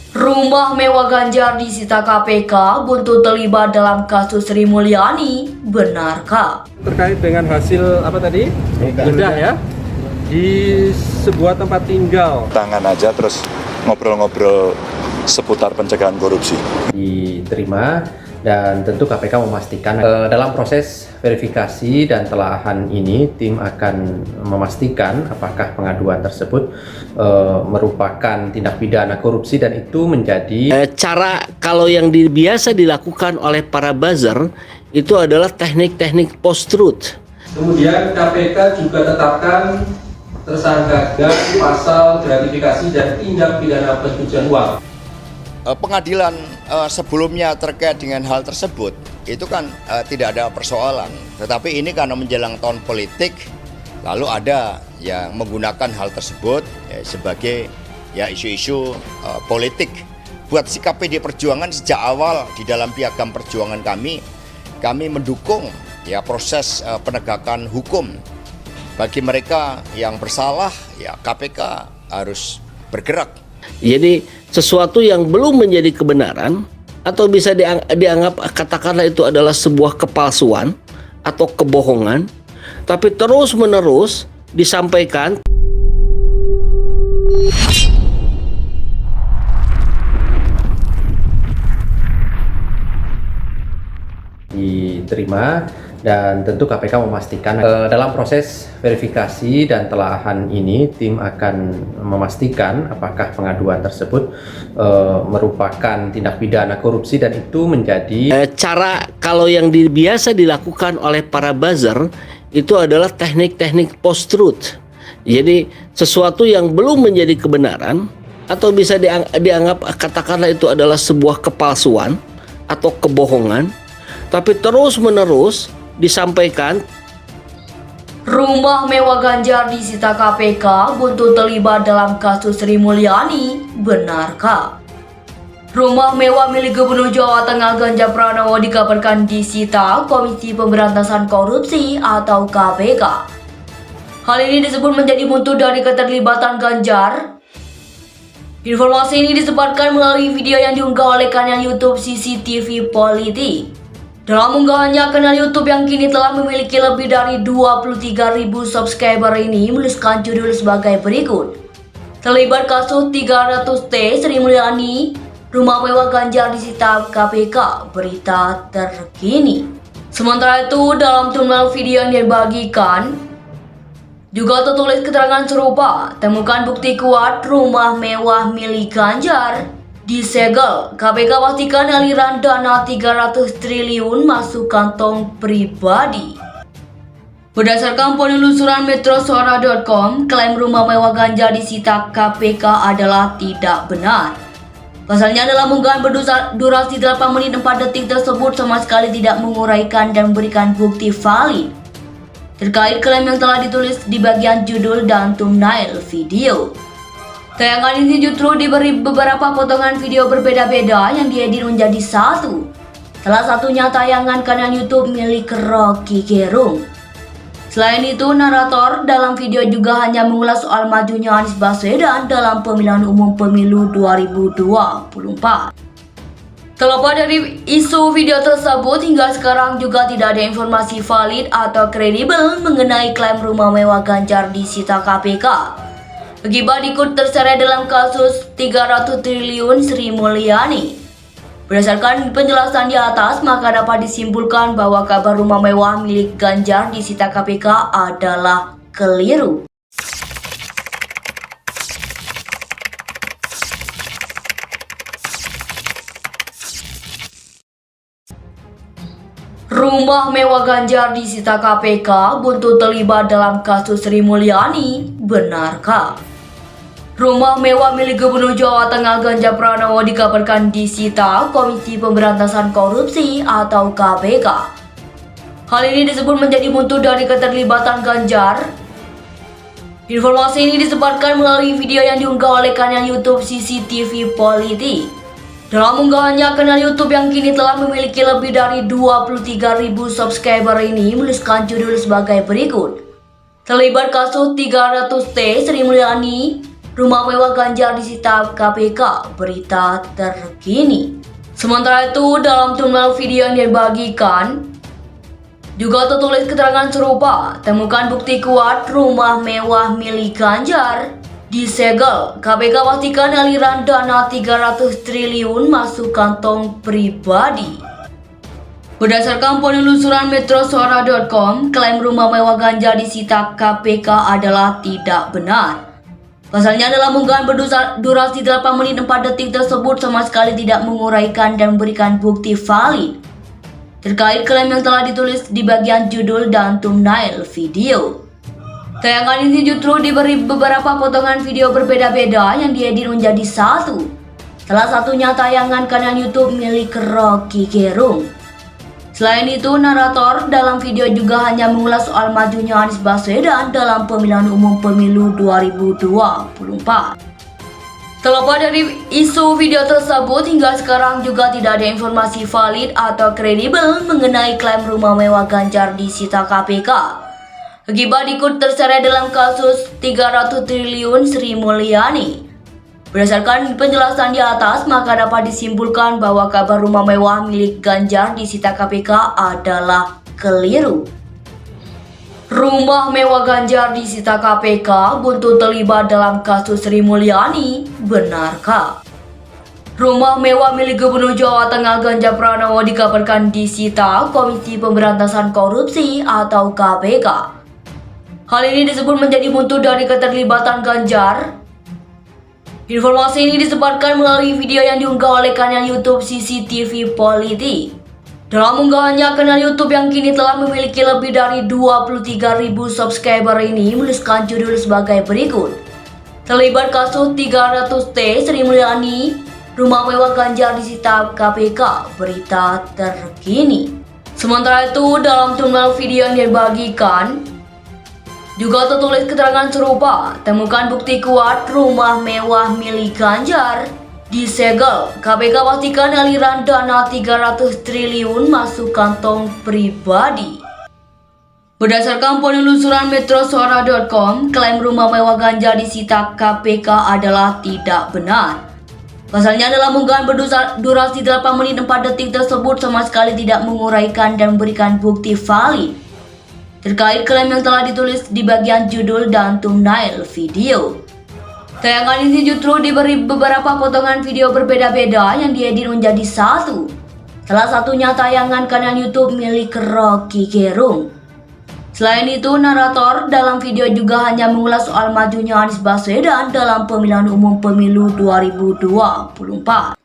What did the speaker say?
Rumah mewah Ganjar disita KPK buntu terlibat dalam kasus Sri Mulyani, benarkah? Terkait dengan hasil apa tadi? Bedah ya? Di sebuah tempat tinggal. Tangan aja terus ngobrol-ngobrol seputar pencegahan korupsi. Diterima dan tentu KPK memastikan dalam proses verifikasi dan telahan ini tim akan memastikan apakah pengaduan tersebut merupakan tindak pidana korupsi dan itu menjadi cara kalau yang biasa dilakukan oleh para buzzer itu adalah teknik-teknik post-truth. Kemudian KPK juga tetapkan tersangka GAN pasal gratifikasi dan tindak pidana pencucian uang. Pengadilan sebelumnya terkait dengan hal tersebut itu kan tidak ada persoalan, tetapi ini karena menjelang tahun politik lalu ada yang menggunakan hal tersebut sebagai isu-isu politik. Buat sikap PD Perjuangan sejak awal di dalam piagam perjuangan kami mendukung proses penegakan hukum. Bagi mereka yang bersalah KPK harus bergerak. Jadi sesuatu yang belum menjadi kebenaran atau bisa dianggap katakanlah itu adalah sebuah kepalsuan atau kebohongan, tapi terus-menerus disampaikan. diterima dan tentu KPK memastikan dalam proses verifikasi dan telahan ini tim akan memastikan apakah pengaduan tersebut merupakan tindak pidana korupsi dan itu menjadi cara kalau yang biasa dilakukan oleh para buzzer itu adalah teknik-teknik post-truth. Jadi sesuatu yang belum menjadi kebenaran atau bisa dianggap katakanlah itu adalah sebuah kepalsuan atau kebohongan, tapi terus-menerus disampaikan. Rumah mewah Ganjar disita KPK buntu terlibat dalam kasus Sri Mulyani, benarkah? Rumah mewah milik Gubernur Jawa Tengah Ganjar Pranowo dikabarkan disita Komisi Pemberantasan Korupsi atau KPK. Hal ini disebut menjadi buntu dari keterlibatan Ganjar. Informasi ini disebarkan melalui video yang diunggah oleh kanal YouTube CCTV Politik. Dalam unggahannya, kanal YouTube yang kini telah memiliki lebih dari 23.000 subscriber ini menuliskan judul sebagai berikut. Terlibat kasus 300T Sri Mulyani, rumah mewah Ganjar disita KPK, berita terkini. Sementara itu, dalam thumbnail video yang dibagikan, juga tertulis keterangan serupa, temukan bukti kuat rumah mewah milik Ganjar disegel. KPK pastikan aliran dana 300 triliun masuk kantong pribadi. Berdasarkan penelusuran metrosuara.com, klaim rumah mewah Ganjar disita KPK adalah tidak benar. Pasalnya dalam unggahan berdurasi 8 menit 4 detik tersebut sama sekali tidak menguraikan dan memberikan bukti valid terkait klaim yang telah ditulis di bagian judul dan thumbnail video. Tayangan ini justru diberi beberapa potongan video berbeda-beda yang diedit menjadi satu. Salah satunya tayangan kanal YouTube milik Rocky Gerung. Selain itu, narator dalam video juga hanya mengulas soal majunya Anies Baswedan dalam pemilihan umum pemilu 2024. Terlepas dari isu video tersebut, hingga sekarang juga tidak ada informasi valid atau kredibel mengenai klaim rumah mewah Ganjar disita KPK. Akibat ikut terseret dalam kasus 300 triliun Sri Mulyani. Berdasarkan penjelasan di atas, maka dapat disimpulkan bahwa kabar rumah mewah milik Ganjar disita KPK adalah keliru. Rumah mewah Ganjar disita KPK buntu terlibat dalam kasus Sri Mulyani, benarkah? Rumah mewah milik Gubernur Jawa Tengah Ganjar Pranowo dikabarkan disita Komisi Pemberantasan Korupsi atau KPK. Hal ini disebut menjadi buntu dari keterlibatan Ganjar. Informasi ini disebarkan melalui video yang diunggah oleh kanal YouTube CCTV Politik. Dalam unggahannya, kanal YouTube yang kini telah memiliki lebih dari 23.000 subscriber ini menuliskan judul sebagai berikut. Terlibat kasus 300T Sri Mulyani, rumah mewah Ganjar disita KPK, berita terkini. Sementara itu, dalam thumbnail video yang dibagikan, juga tertulis keterangan serupa, temukan bukti kuat rumah mewah milik Ganjar disegel. KPK pastikan aliran dana 300 triliun masuk kantong pribadi. Berdasarkan penelusuran metrosuara.com, klaim rumah mewah Ganjar disita KPK adalah tidak benar. Pasalnya dalam unggahan berdurasi 8 menit 4 detik tersebut sama sekali tidak menguraikan dan memberikan bukti valid terkait klaim yang telah ditulis di bagian judul dan thumbnail video. Tayangan ini justru diberi beberapa potongan video berbeda-beda yang diedit menjadi satu. Salah satunya tayangan kanal YouTube milik Rocky Gerung. Selain itu, narator dalam video juga hanya mengulas soal majunya Anies Baswedan dalam pemilihan umum pemilu 2024. Terlepas dari isu video tersebut, hingga sekarang juga tidak ada informasi valid atau kredibel mengenai klaim rumah mewah Ganjar disita KPK. Akibat ikut terseret dalam kasus 300 triliun Sri Mulyani. Berdasarkan penjelasan di atas, maka dapat disimpulkan bahwa kabar rumah mewah milik Ganjar disita KPK adalah keliru. Rumah mewah Ganjar disita KPK buntut terlibat dalam kasus Sri Mulyani, benarkah? Rumah mewah milik Gubernur Jawa Tengah Ganjar Pranowo dikabarkan disita Komisi Pemberantasan Korupsi atau KPK. Hal ini disebut menjadi buntut dari keterlibatan Ganjar. Informasi ini disebarkan melalui video yang diunggah oleh kanal YouTube CCTV Politik. Dalam unggahannya, kanal YouTube yang kini telah memiliki lebih dari 23.000 subscriber ini menuliskan judul sebagai berikut. Terlibat kasus 300T Sri Mulyani, rumah mewah Ganjar disita KPK, berita terkini. Sementara itu, dalam thumbnail video yang dibagikan, juga tertulis keterangan serupa, temukan bukti kuat rumah mewah milik Ganjar disegel. KPK pastikan aliran dana 300 triliun masuk kantong pribadi. Berdasarkan penelusuran metrosuara.com, klaim rumah mewah Ganjar disita KPK adalah tidak benar. Pasalnya dalam unggahan berdurasi 8 menit 4 detik tersebut sama sekali tidak menguraikan dan memberikan bukti valid terkait klaim yang telah ditulis di bagian judul dan thumbnail video. Tayangan ini justru diberi beberapa potongan video berbeda-beda yang diedit menjadi satu. Salah satunya tayangan kanal YouTube milik Rocky Gerung. Selain itu, narator dalam video juga hanya mengulas soal majunya Anies Baswedan dalam pemilihan umum pemilu 2024.